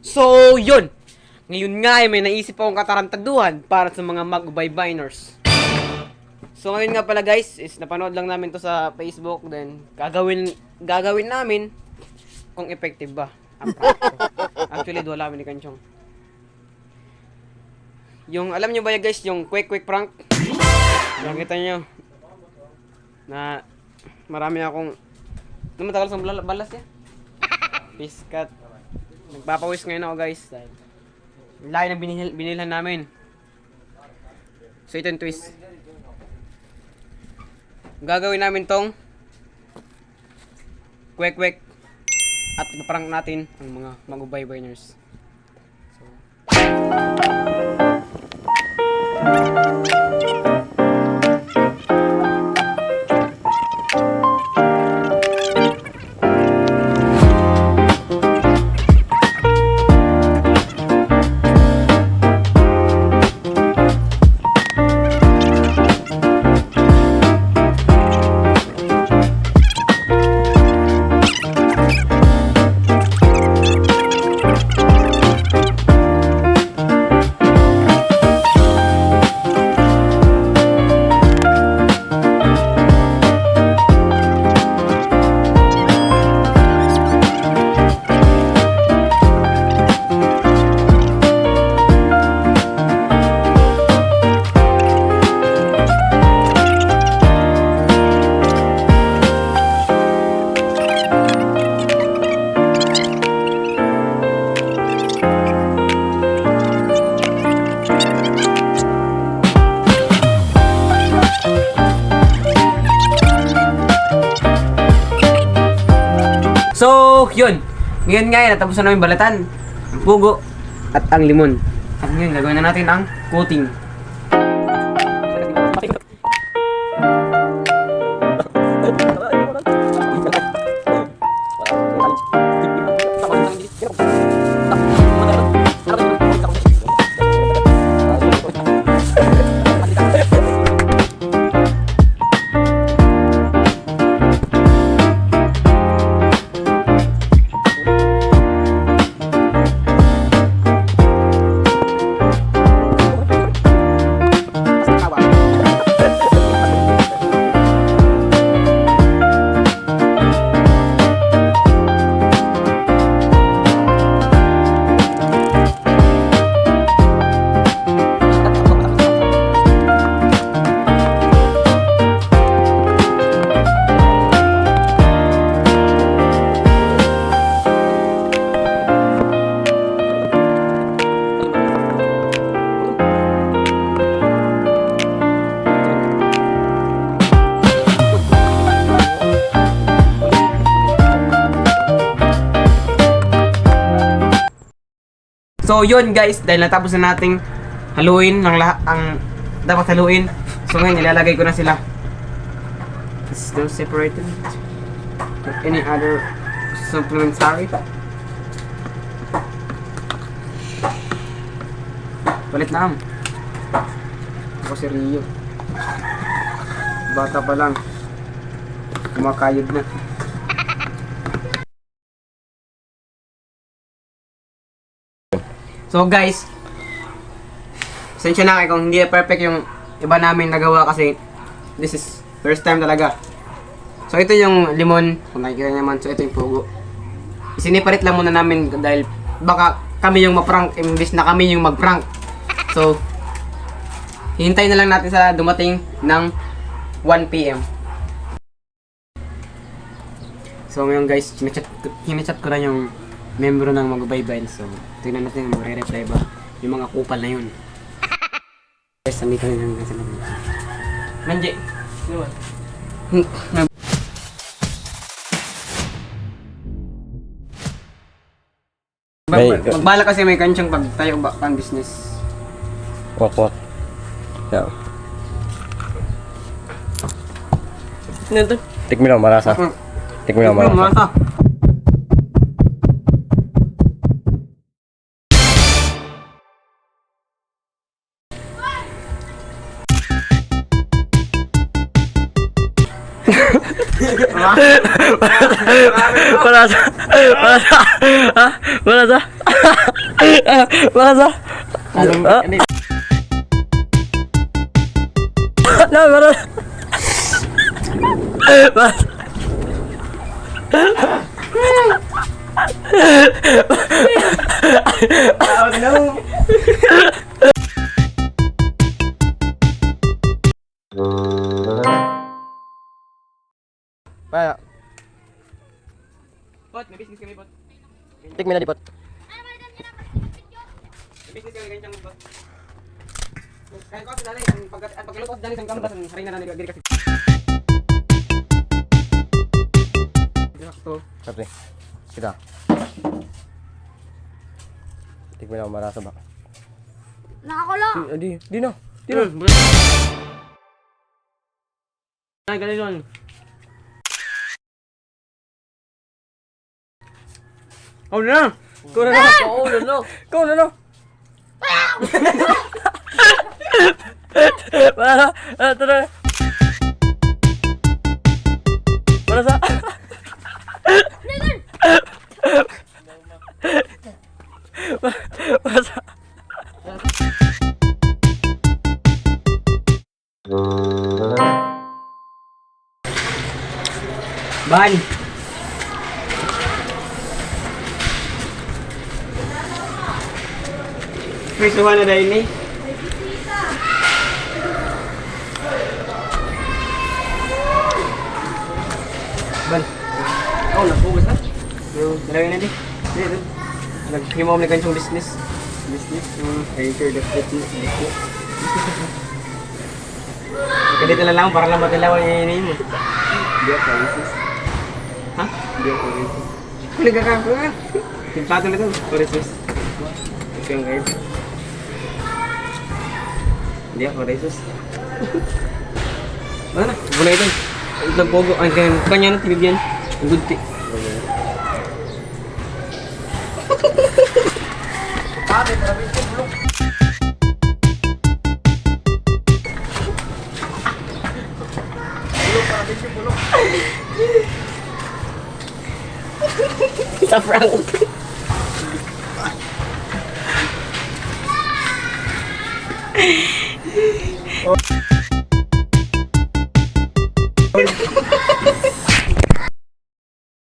So, yun. Ngayon nga ay may naisip akong katarantaduhan para sa mga mag-ubaybayners. So, ngayon nga pala guys, is napanood lang namin to sa Facebook. Then, gagawin namin kung effective ba ang prank ko. Actually, wala kami ni Kanchong. Yung, alam nyo ba ya guys, yung quick prank? Nakita nyo na marami akong matagal sa balas ya. Piskat. Nagpapawis ngayon ako guys. Laki na binilhan namin. So ito yung twist. Gagawin namin tong kwek at maprank natin ang mga mag-ubaybayners. So, yun. Ngayon nga, natapos na namin balatan ang pugo at ang limon. At ngayon, gagawin na natin ang coating. So yun guys, dahil natapos na nating haluin ang dapat haluin. So ngayon ilalagay ko na sila. It's still separated with any other supplementary. Palit na ako si Rio. Bata pa lang, kumakayod na. So guys, pasensya na kayo kung hindi perfect yung iba namin nagawa kasi this is first time talaga. So ito yung limon, kung nakikita naman, so ito yung pugo. Isiniparit lang muna namin dahil baka kami yung ma-prank imbis na kami yung mag-prank. So, hihintayin na lang natin sa dumating ng 1 PM. So ngayon guys, hinachat ko na yung membro ng mag-ubaybay. So, tingnan natin kung magre-reply ba yung mga kupal na yun. Guys, nandito na yung nasa namin. Manje! Magbala kasi may kansyang pag tayo ba pang business. Wak. Yeah. Ano to? Tikmi lang marasa. Tikmi lang marasa. Wala sa. Marasa. Ah. No, marasa. Marasa. Kaya, Pot, may business kami, Pot. tik mo na di pot. May business kami ganyan, Pot. Kaya ko kasi dali, pagkaluto kasi dali sa kampas, haring na nanigagiri kasi. Sakto. Sabi. Kita. Tik mo na marasa ba? Nakakulo. Di na. Di Tino, na. ay, galing nun. Oh, na! Kau na na. Kau na na. Marasa. Tara. Marasa. Marasa. Ban! May suha na dahil ni. Ban! Oh, nagpugas na. Yung dalawin na di. Dito. Nag-himo mo na ganyan business. Business? Enter the business. Ganito na lang para lang matilawan yung hinihin mo. Hindi ako racist. Ha? Hindi ako racist. Kulig ka ka. Timplato na ito. Racist. Ito yung guys. Hindi ako racist. Ano na? Bulay ito. Nagpogo. Ang kanya na tibig yan. Ang good tea. Sa Frank.